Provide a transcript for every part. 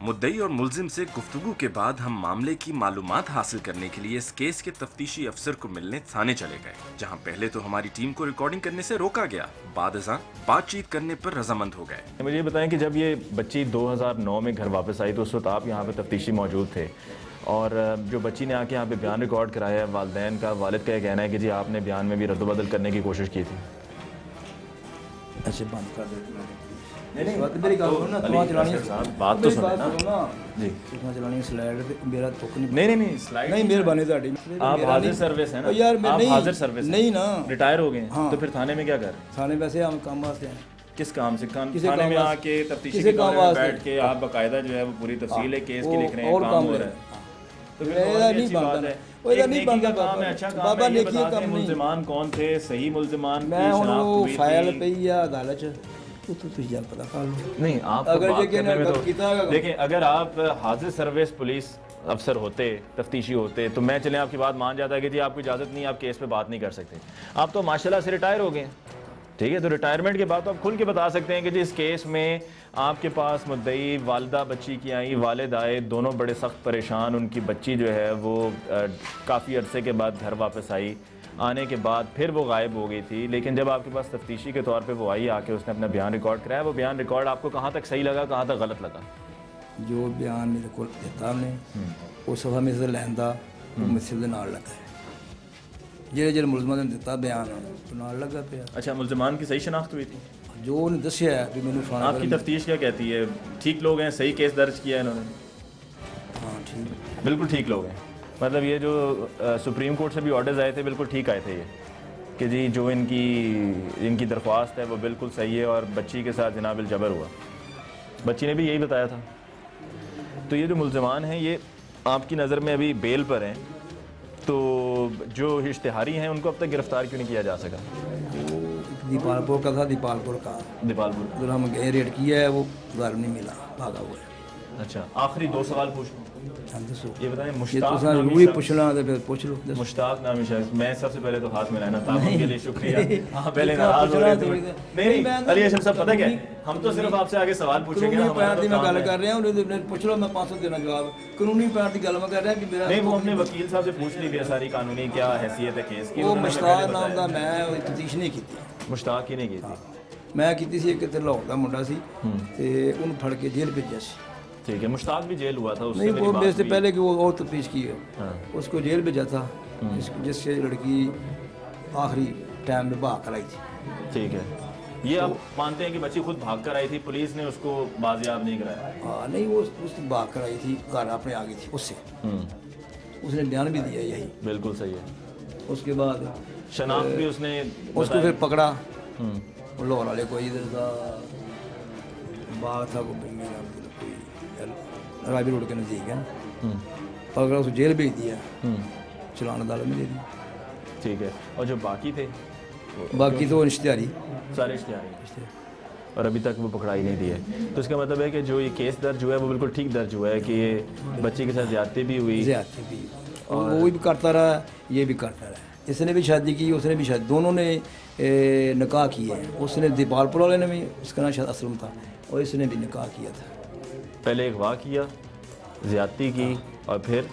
मुद्दई और मुलजिम से गुफ्तगू के बाद हम मामले की मालूमात हासिल करने के लिए इस केस के तफ्तीशी अफसर को मिलने थाने चले गए, जहां पहले तो हमारी टीम को रिकॉर्डिंग करने से रोका गया, बाद बातचीत करने पर रजामंद हो गए। मुझे ये बताएं कि जब ये बच्ची 2009 में घर वापस आई तो उस वक्त आप यहाँ पे तफ्तीशी मौजूद थे, और जो बच्ची ने आके यहाँ पे बयान रिकॉर्ड कराया है, वालिदैन का वालिद का ये कहना है कि जी आपने बयान में भी रद्द-बदल करने की कोशिश की थी। ऐसे बंद कर देते नहीं बात मेरी गल सुनो ना, तुम्हारा चलानी है बात तो सुनो ना जी, तुम्हारा चलानी स्लाइड ते मेरा तुक नहीं नहीं स्लाइड नहीं मेहरबानी ਤੁਹਾਡੀ आप हाजिर सर्विस है ना यार मैं आप नहीं हाजिर सर्विस नहीं ना रिटायर हो गए हैं हाँ। तो फिर थाने में क्या कर रहे हैं? थाने वैसे हम काम वास्ते हैं किस काम से किसी थाने काम में वास्ते- आके तफ्तीशी किसी के काम दौरे में वास्ते। बैठ के आप बाकायदा जो है वो पूरी तफसील है केस की लिख रहे हैं, और काम काम हो ले रहा है, तो फिर मेरा बहुत नहीं अच्छी बात बनता है। वो इधर एक नहीं नेकी का बनता काम है, अच्छा काम बाबा है, ये नेकी का बताते हैं काम नहीं मुल्जिमान कौन थे, सही मुल्जिमान की मैं शनाख्त हूँ हुई फाइल थी। पई है अदालत च तू जा पता कर लो नहीं आप अगर बात ये कहना करने में गलत कीता तो होगा। देखिए, अगर आप हाजिर सर्विस पुलिस अफसर होते, तफ्तीशी होते, तो मैं चले आपकी बात मान जाता कि जी आपको इजाज़त नहीं, आप केस पे बात नहीं कर सकते। आप तो माशाल्लाह से रिटायर हो गए, ठीक है, तो रिटायरमेंट के बाद तो आप खुल के बता सकते हैं कि जी इस केस में आपके पास मुद्दई वालिदा बच्ची की आई, वालिद आए, दोनों बड़े सख्त परेशान, उनकी बच्ची जो है वो काफ़ी अरसे के बाद घर वापस आई, आने के बाद फिर वो गायब हो गई थी, लेकिन जब आपके पास तफ्तीशी के तौर पे वो आई, आके उसने अपना बयान रिकॉर्ड कराया, वो बयान रिकॉर्ड आपको कहाँ तक सही लगा, कहाँ तक गलत लगा? जो बयान मेरे को दिता हमने उस सफा मेरे से लैंदा वो मुझसे दे नाल लगा है ਜਿਹੜੇ ਮੁਲਜ਼ਮਾਂ ਨੇ ਦਿੱਤਾ ਬਿਆਨ ਉਹ ਨਾਲ ਲੱਗਾ ਪਿਆ अच्छा, मुल्ज़िमान की सही शनाख्त हुई थी? जो ਉਹਨੇ ਦੱਸਿਆ ਵੀ ਮੈਨੂੰ ਫਲਾਣਾ आपकी तफ्तीश क्या कहती है? ठीक लोग हैं, सही केस दर्ज किया है इन्होंने? हाँ ठीक बिल्कुल ठीक लोग हैं, मतलब ये जो सुप्रीम कोर्ट से भी ऑर्डर्स आए थे बिल्कुल ठीक आए थे ये, कि जी जो इनकी दरख्वास्त है वो बिल्कुल सही है और बच्ची के साथ जनाबिल जबर हुआ, बच्ची ने भी यही बताया था। तो ये जो मुल्ज़िमान हैं ये आपकी नज़र में अभी बेल पर हैं, तो जो इश्तिहारी हैं उनको अब तक गिरफ़्तार क्यों नहीं किया जा सका? दीपालपुर का था, दीपालपुर का दीपालपुर। उधर हम गए रेड किया है, वो घर नहीं मिला, भागा हुआ है। अच्छा, आखिरी 2 सवाल पूछ लूँ, हम दसो ये बताएं, ये मुश्ताक तो नामी जरूरी शख्स- पूछना है फिर पूछ लो दसो। मुश्ताक नामी शख्स, मैं सबसे पहले तो हाथ मिलाना ताबन के लिए शुक्रिया। हाँ पहले इतना नाराज हो रहे थे। पूछना नहीं मैं अली अशरफ साहब, पता क्या है, हम तो सिर्फ आपसे आगे सवाल पूछेंगे ना, कानूनी हमारा पैर तो की मैं काम गल है। कर रहा हूँ उन्हें पूछ लो, मैं 500 देना जवाब कानूनी पैर की गल मैं कर रहा कि मेरा नहीं, वो अपने वकील साहब से पूछ ली थी सारी कानूनी क्या हैसियत है केस की, वो उन्होंने मुश्ताक पहले नाम बताया। का मैं तफ्तीश नहीं की मुश्ताक ही नहीं की थी, मैं ਕੀਤੀ ਸੀ ਇੱਕ ਤੇ ਲਾਹੌਰ ਦਾ ਮੁੰਡਾ ਸੀ ਤੇ ਉਹਨੂੰ ਫੜ ਕੇ ਜੇਲ੍ਹ ਭੇਜਿਆ ਸੀ ठीक है, मुश्ताक भी जेल हुआ था, उससे नहीं मेरी वो बात मेरे से हुई। पहले कि वो और तफ्तीश की है हाँ। उसको जेल भेजा था जिससे लड़की आखिरी टाइम में भाग कर आई थी ठीक है, ये आप मानते हैं कि बच्ची खुद भाग कर आई थी, पुलिस ने उसको बाजियाब नहीं कराया? हाँ नहीं वो उस भाग कर आई थी, घर अपने आ गई थी उससे उसने बयान भी दिया यही। बिल्कुल सही है। उसके बाद शनाख्त भी उसने उसको फिर पकड़ा वो लाहौर वाले कोई इधर का बाग था कोई रावी रोड के नज़दीक है पकड़ा, उसको जेल भेज दिया, चलान अदालत में दे दी। ठीक है, और जो बाकी थे बाकी तो इश्तिहारी सारे इश्तिहारी, और अभी तक वो पकड़ाई नहीं दी है, तो इसका मतलब है कि जो ये केस दर्ज हुआ है वो बिल्कुल ठीक दर्ज हुआ है कि ये बच्ची के साथ ज्यादती भी हुई, ज्यादती भी और वो भी करता रहा, ये भी करता रहा, इसने भी शादी की, उसने भी शादी, दोनों ने निकाह किए, उसने दीपालपुर वाले ने भी, उसका नाम शायद असलम था, और इसने भी निकाह किया था। पहले एक वाह किया, ज्यादती की, और फिर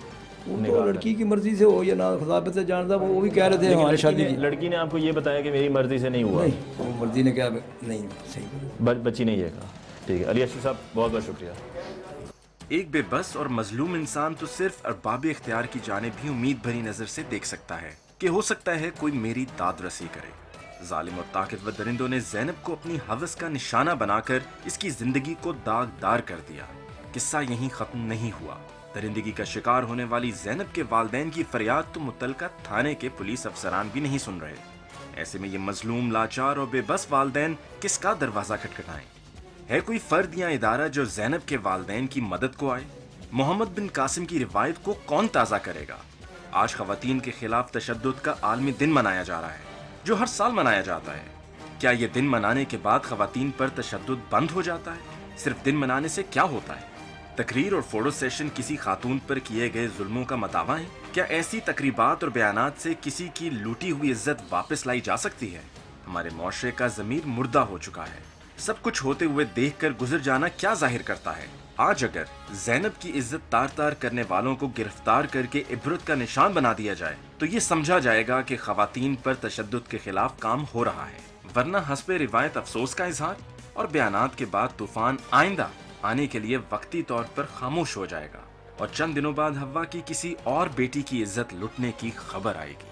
वो तो लड़की की मर्जी से हो या ना, खुदा पे से जानता, वो भी कह रहे थे हमारी शादी की, लड़की ने आपको ये बताया कि मेरी मर्जी से नहीं हुआ? नहीं वो मर्जी ने क्या नहीं सही बच्ची ने ये कहा। ठीक है, अली अशरफ साहब बहुत बहुत शुक्रिया। एक बेबस और मजलूम इंसान तो सिर्फ अरबाब इख्तियार की जानिब भी उम्मीद भरी नजर से देख सकता है कि हो सकता है कोई मेरी दाद रसी करे। जालिम और ताकतवर दरिंदों ने ज़ैनब को अपनी हवस का निशाना बनाकर इसकी जिंदगी को दागदार कर दिया। किस्सा यहीं खत्म नहीं हुआ। दरिंदगी का शिकार होने वाली ज़ैनब के वालिदैन की फरियाद तो मुतलका थाने के पुलिस अफसरान भी नहीं सुन रहे। ऐसे में ये मजलूम, लाचार और बेबस वालिदैन किसका दरवाजा खटखटाएं? है कोई फर्द या इदारा जो ज़ैनब के वालिदैन की मदद को आए? मोहम्मद बिन कासिम की रिवायत को कौन ताज़ा करेगा? आज ख़वातीन के खिलाफ तशद्दुद का आलमी दिन मनाया जा रहा है, जो हर साल मनाया जाता है। क्या ये दिन मनाने के बाद ख़वातीन पर तशद्दुद बंद हो जाता है? सिर्फ दिन मनाने से क्या होता है? तकरीर और फोटो सेशन किसी खातून पर किए गए जुल्मों का मतावा है? क्या ऐसी तकरीबात और बयानात से किसी की लूटी हुई इज्जत वापस लाई जा सकती है? हमारे मुआशरे का ज़मीर मुर्दा हो चुका है। सब कुछ होते हुए देखकर गुजर जाना क्या जाहिर करता है? آج اگر زینب کی عزت تار تار کرنے والوں کو گرفتار کر کے عبرت کا نشان بنا دیا جائے تو یہ سمجھا جائے گا کہ خواتین پر تشدد کے خلاف کام ہو رہا ہے، ورنہ حسب روایت افسوس کا اظہار اور بیانات کے بعد طوفان آئندہ آنے کے لیے وقتی طور پر خاموش ہو جائے گا اور چند دنوں بعد حوا کی کسی اور بیٹی کی عزت لٹنے کی خبر آئے گی۔